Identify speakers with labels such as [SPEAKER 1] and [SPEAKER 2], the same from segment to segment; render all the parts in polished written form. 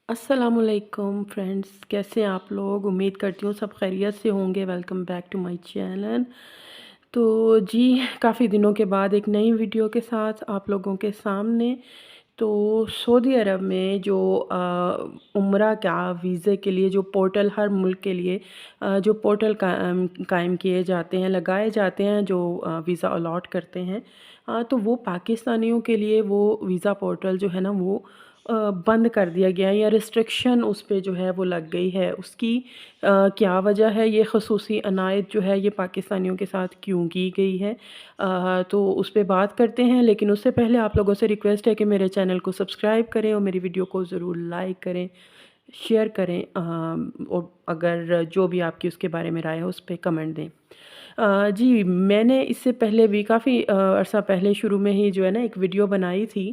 [SPEAKER 1] अस्सलामुअलैकुम फ्रेंड्स, कैसे हैं आप लोग। उम्मीद करती हूँ सब खैरियत से होंगे। Welcome back to my channel. तो जी, काफ़ी दिनों के बाद एक नई वीडियो के साथ आप लोगों के सामने। तो सऊदी अरब में जो उम्रा का वीज़े के लिए जो पोर्टल हर मुल्क के लिए जो पोर्टल कायम किए जाते हैं, लगाए जाते हैं, जो वीज़ा अलॉट करते हैं, तो वो पाकिस्तानियों के लिए वो वीज़ा पोर्टल जो है ना वो बंद कर दिया गया है, या रिस्ट्रिक्शन उस पे जो है वो लग गई है। उसकी क्या वजह है, ये ख़ुसूसी अनायत जो है ये पाकिस्तानियों के साथ क्यों की गई है, तो उस पे बात करते हैं। लेकिन उससे पहले आप लोगों से रिक्वेस्ट है कि मेरे चैनल को सब्सक्राइब करें और मेरी वीडियो को ज़रूर लाइक करें, शेयर करें, और अगर जो भी आपकी उसके बारे में राय है उस पे कमेंट दें। जी, मैंने इससे पहले भी काफ़ी अरसा पहले शुरू में ही जो है ना एक वीडियो बनाई थी,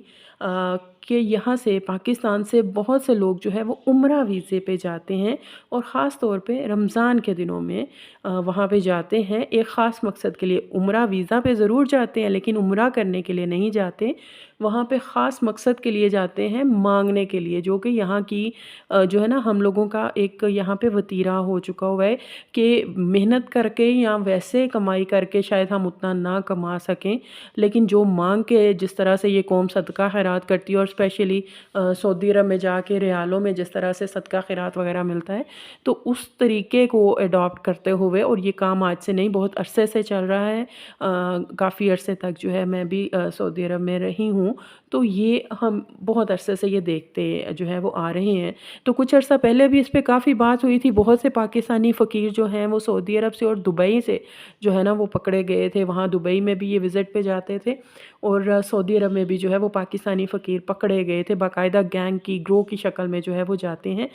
[SPEAKER 1] कि यहाँ से पाकिस्तान से बहुत से लोग जो है वो उम्रा वीज़े पे जाते हैं, और ख़ास तौर पे रमज़ान के दिनों में वहाँ पे जाते हैं एक ख़ास मकसद के लिए। उम्रा वीज़ा पे ज़रूर जाते हैं लेकिन उम्रा करने के लिए नहीं जाते। वहाँ पे ख़ास मकसद के लिए जाते हैं, मांगने के लिए, जो कि यहाँ की जो है ना हम लोगों का एक यहाँ पे वतीरा हो चुका हुआ है कि मेहनत करके या वैसे कमाई करके शायद हम उतना ना कमा सकें, लेकिन जो मांग के जिस तरह से ये कौम सदका खैरात करती है, और स्पेशली सऊदी अरब में जाके रियालों में जिस तरह से सदका खैरात वगैरह मिलता है, तो उस तरीके को अडॉप्ट करते हुए, और ये काम आज से नहीं बहुत अरसे से चल रहा है, काफ़ी अरसे तक जो है मैं भी सऊदी अरब में रही हूँ, तो ये हम बहुत अरसे से ये देखते जो है वो आ रहे हैं। तो कुछ अर्सा पहले भी इस पे काफ़ी बात हुई थी। बहुत से पाकिस्तानी फ़कीर जो हैं वो सऊदी अरब से और दुबई से जो है ना वो पकड़े गए थे। वहाँ दुबई में भी ये विज़िट पे जाते थे, और सऊदी अरब में भी जो है वो पाकिस्तानी फ़कीर पकड़े गए थे। बाकायदा गैंग की ग्रोह की शक्ल में जो है वो जाते हैं।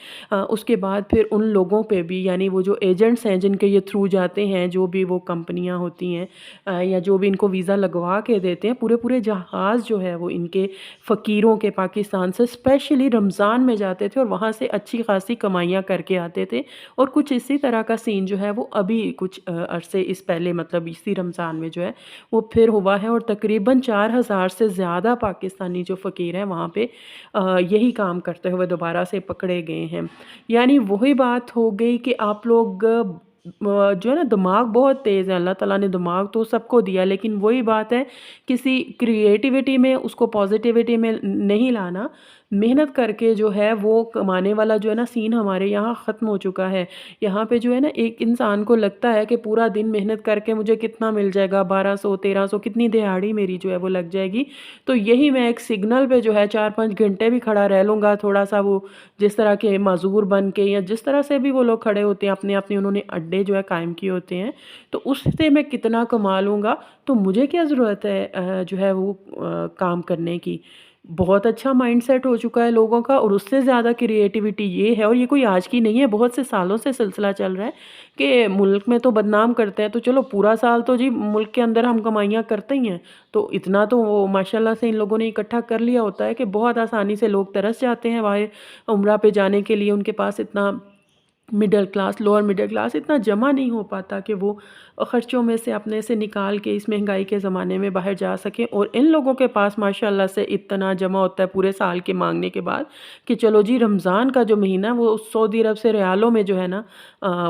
[SPEAKER 1] उसके बाद फिर उन लोगों पे भी, यानी वो जो एजेंट्स हैं जिनके ये थ्रू जाते हैं, जो भी वो कंपनियाँ होती हैं, या जो भी इनको वीज़ा लगवा के देते हैं, पूरे पूरे जहाज़ जो है वो इनके फ़कीरों के पाकिस्तान से स्पेशली रमज़ान में जाते थे, और वहाँ से अच्छी खासी कमाइयाँ करके आते थे। और कुछ इसी तरह का सीन जो है वो अभी कुछ अरसे इस पहले, मतलब इसी रमज़ान में जो है वो फिर हुआ है, और तकरीबन 4000 से ज़्यादा पाकिस्तानी जो फ़कीर हैं वहाँ पे यही काम करते हुए दोबारा से पकड़े गए हैं। यानी वही बात हो गई कि आप लोग जो है ना, दिमाग बहुत तेज़ है। अल्लाह ताला ने दिमाग तो सबको दिया, लेकिन वही बात है, किसी क्रिएटिविटी में उसको पॉजिटिविटी में नहीं लाना। मेहनत करके जो है वो कमाने वाला जो है ना सीन हमारे यहाँ ख़त्म हो चुका है। यहाँ पे जो है ना एक इंसान को लगता है कि पूरा दिन मेहनत करके मुझे कितना मिल जाएगा, 1200 1300 कितनी दिहाड़ी मेरी जो है वो लग जाएगी। तो यही मैं एक सिग्नल पे जो है 4-5 घंटे भी खड़ा रह लूँगा, थोड़ा-सा वो जिस तरह के माज़ूर बन के, या जिस तरह से भी वो लोग खड़े होते हैं, अपने-अपने उन्होंने अड्डे जो है कायम किए होते हैं, तो उससे मैं कितना कमा लूँगा, तो मुझे क्या ज़रूरत है जो है वो काम करने की। बहुत अच्छा माइंडसेट हो चुका है लोगों का, और उससे ज़्यादा क्रिएटिविटी ये है, और ये कोई आज की नहीं है, बहुत से सालों से सिलसिला चल रहा है कि मुल्क में तो बदनाम करते हैं, तो चलो पूरा साल तो जी मुल्क के अंदर हम कमाइयाँ करते ही हैं। तो इतना तो वो माशाल्लाह से इन लोगों ने इकट्ठा कर लिया होता है कि बहुत आसानी से लोग तरस जाते हैं वहाँ उम्रा पे जाने के लिए। उनके पास इतना middle class, lower middle class इतना जमा नहीं हो पाता कि वो ख़र्चों में से अपने से निकाल के इस महंगाई के ज़माने में बाहर जा सकें। और इन लोगों के पास माशाल्लाह से इतना जमा होता है पूरे साल के मांगने के बाद, कि चलो जी रमज़ान का जो महीना है वो सऊदी अरब से रियालों में जो है ना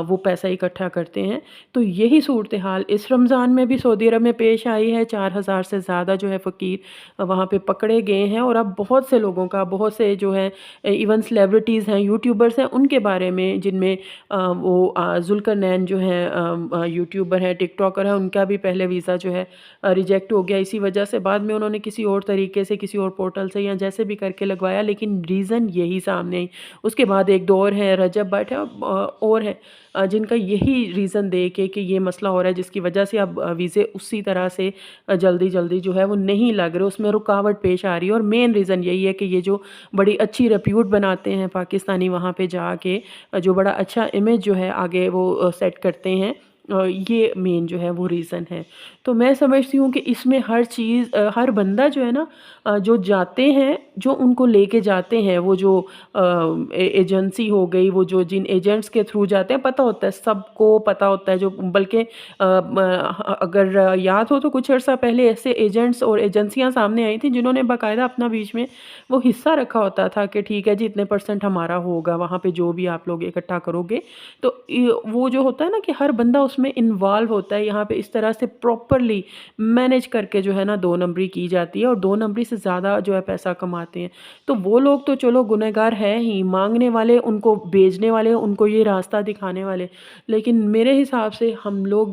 [SPEAKER 1] वो पैसा इकट्ठा करते हैं। तो यही सूरत हाल इस रमज़ान में भी सऊदी अरब में पेश आई है। 4000 से ज़्यादा जो है फ़कीर वहाँ पे पकड़े गए हैं, और अब बहुत से लोगों का, बहुत से जो है इवन सेलिब्रिटीज़ हैं, यूट्यूबर्स हैं, उनके बारे में, जिनमें वो ज़ुल्करनैन जो हैं यूट्यूबर हैं, टिकटॉकर हैं, उनका भी पहले वीज़ा जो है रिजेक्ट हो गया इसी वजह से। बाद में उन्होंने किसी और तरीके से, किसी और पोर्टल से, या जैसे भी करके लगवाया, लेकिन रीज़न यही सामने आई। उसके बाद एक दो और हैं, रजब भट्ट है, और हैं जिनका यही रीज़न दे के कि ये मसला हो रहा है, जिसकी वजह से अब वीज़े उसी तरह से जल्दी जल्दी जो है वो नहीं लग रहे, उसमें रुकावट पेश आ रही है। और मेन रीज़न यही है कि ये जो बड़ी अच्छी रेप्यूट बनाते हैं पाकिस्तानी वहाँ पे जाके, जो बड़ा अच्छा इमेज जो है आगे वो सेट करते हैं, یہ مین جو ہے وہ ریزن ہے۔ تو میں سمجھتی ہوں کہ اس میں ہر چیز ہر بندہ جو ہے نا جو جاتے ہیں، جو ان کو لے کے جاتے ہیں، وہ جو ایجنسی ہو گئی، وہ جو جن ایجنٹس کے تھرو جاتے ہیں، پتہ ہوتا ہے، سب کو پتہ ہوتا ہے، جو بلکہ اگر یاد ہو تو کچھ عرصہ پہلے ایسے ایجنٹس اور ایجنسیاں سامنے آئی تھیں جنہوں نے باقاعدہ اپنا بیچ میں وہ حصہ رکھا ہوتا تھا کہ ٹھیک ہے جی اتنے پرسنٹ ہمارا ہوگا وہاں پہ جو بھی آپ لوگ اکٹھا کرو گے۔ تو وہ جو ہوتا ہے نا کہ ہر بندہ اس میں انوالو ہوتا ہے، یہاں پہ اس طرح سے پراپرلی مینیج کر کے جو ہے نا دو نمبری کی جاتی ہے، اور دو نمبری سے زیادہ جو ہے پیسہ کماتے ہیں۔ تو وہ لوگ تو چلو گنہگار ہے ہی، مانگنے والے، ان کو بھیجنے والے، ان کو یہ راستہ دکھانے والے، لیکن میرے حساب سے ہم لوگ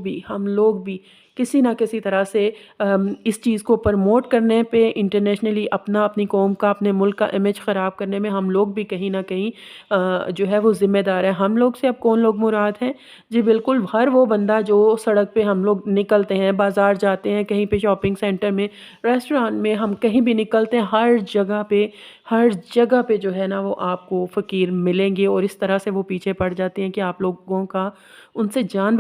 [SPEAKER 1] بھی کسی نہ کسی طرح سے اس چیز کو پرموٹ کرنے پہ انٹرنیشنلی اپنی قوم کا، اپنے ملک کا امیج خراب کرنے میں ہم لوگ بھی کہیں نہ کہیں جو ہے وہ ذمہ دار ہے۔ ہم لوگ سے اب کون لوگ مراد ہیں؟ جی بالکل ہر وہ بندہ جو سڑک پہ ہم لوگ نکلتے ہیں، بازار جاتے ہیں، کہیں پہ شاپنگ سینٹر میں، ریسٹورانٹ میں، ہم کہیں بھی نکلتے ہیں، ہر جگہ پہ جو ہے نا وہ آپ کو فقیر ملیں گے، اور اس طرح سے وہ پیچھے پڑ جاتے ہیں کہ آپ لوگوں کا ان سے جان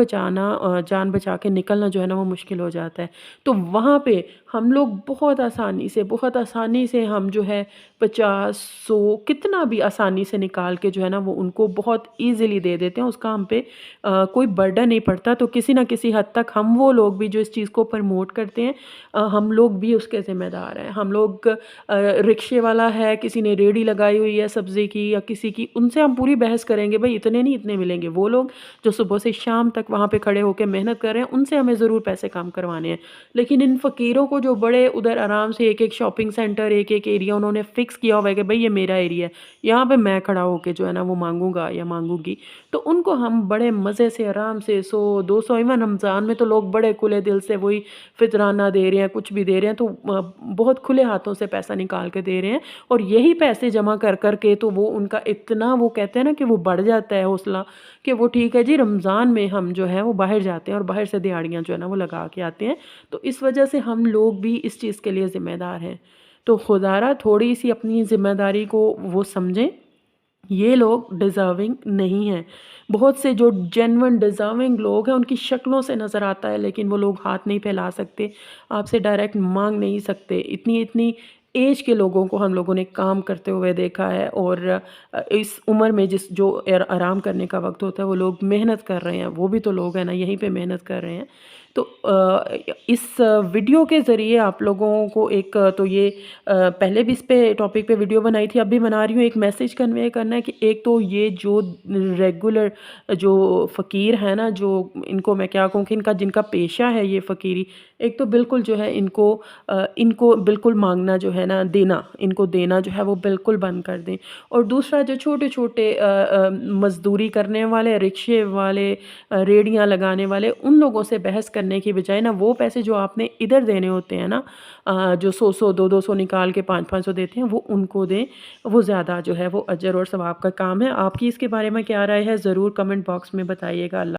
[SPEAKER 1] بچا کے نکلنا جو ہے نا وہ مشکل ہو جاتا ہے۔ تو وہاں پہ ہم لوگ بہت آسانی سے ہم جو ہے 50 100 کتنا بھی آسانی سے نکال کے جو ہے نا وہ ان کو بہت ایزیلی دے دیتے ہیں، اس کا ہم پہ کوئی برڈن نہیں پڑتا۔ تو کسی نہ کسی حد تک ہم وہ لوگ بھی جو اس چیز کو پرموٹ کرتے ہیں، ہم لوگ بھی اس کے ذمہ دار ہیں۔ ہم لوگ رکشے والا ہے، کسی نے ریڑھی لگائی ہوئی ہے سبزی کی یا کسی کی، ان سے ہم پوری بحث کریں گے بھائی اتنے نہیں اتنے ملیں گے۔ وہ لوگ جو صبح سے شام تک وہاں پہ کھڑے ہو کے محنت کر رہے ہیں، ان سے ہمیں ضرور پیسے کام کروانے ہیں، لیکن ان فقیروں کو جو بڑے ادھر آرام سے ایک ایک شاپنگ سینٹر، ایک ایک ایریا انہوں نے فکس کیا ہوا ہے کہ بھائی یہ میرا ایریا ہے، یہاں پہ میں کھڑا ہو کے جو ہے نا وہ مانگوں گا یا مانگوں گی، تو ان کو ہم بڑے مزے سے آرام سے 100 200، ایون رمضان میں تو لوگ بڑے کھلے دل سے وہی فطرانہ دے رہے ہیں، کچھ بھی دے رہے ہیں، تو بہت کھلے ہاتھوں سے پیسہ نکال کے دے رہے ہیں، اور یہی پیسے جمع کر کر کے تو وہ ان کا اتنا وہ کہتے ہیں نا کہ وہ بڑھ جاتا ہے حوصلہ، کہ وہ ٹھیک ہے جی رمضان میں ہم جو ہے وہ باہر جاتے ہیں اور باہر سے دیہڑیاں جو ہے نا وہ لگا کے آتے ہیں۔ تو اس وجہ سے ہم لوگ بھی اس چیز کے لیے ذمہ دار ہیں۔ تو خدا را تھوڑی سی اپنی ذمہ داری کو وہ سمجھیں، یہ لوگ ڈیزرونگ نہیں ہیں۔ بہت سے جو جینون ڈیزرونگ لوگ ہیں ان کی شکلوں سے نظر آتا ہے، لیکن وہ لوگ ہاتھ نہیں پھیلا سکتے، آپ سے ڈائریکٹ مانگ نہیں سکتے۔ اتنی اتنی ایج کے لوگوں کو ہم لوگوں نے کام کرتے ہوئے دیکھا ہے، اور اس عمر میں جو آرام کرنے کا وقت ہوتا ہے وہ لوگ محنت کر رہے ہیں، وہ بھی تو لوگ ہیں نا، یہیں پہ محنت کر رہے ہیں۔ تو اس ویڈیو کے ذریعے آپ لوگوں کو ایک تو یہ پہلے بھی اس پہ ٹاپک پہ ویڈیو بنائی تھی، اب بھی بنا رہی ہوں، ایک میسیج کنوے کرنا ہے کہ ایک تو یہ جو ریگولر جو فقیر ہے نا، جو ان کو میں کیا کہوں کہ جن کا پیشہ ہے یہ فقیری، ایک تو بالکل جو ہے ان کو بالکل مانگنا جو ہے نا، ان کو دینا جو ہے وہ بالکل بند کر دیں۔ اور دوسرا جو چھوٹے چھوٹے مزدوری کرنے والے، رکشے والے، ریڑیاں لگانے والے، ان لوگوں سے بحث کرنے کی بجائے نا وہ پیسے جو آپ نے ادھر دینے ہوتے ہیں نا، جو 100 200 نکال کے 500 دیتے ہیں، وہ ان کو دیں، وہ زیادہ جو ہے وہ اجر اور ثواب کا کام ہے۔ آپ کی اس کے بارے میں کیا رائے ہے ضرور کمنٹ باکس میں بتائیے گا۔ اللہ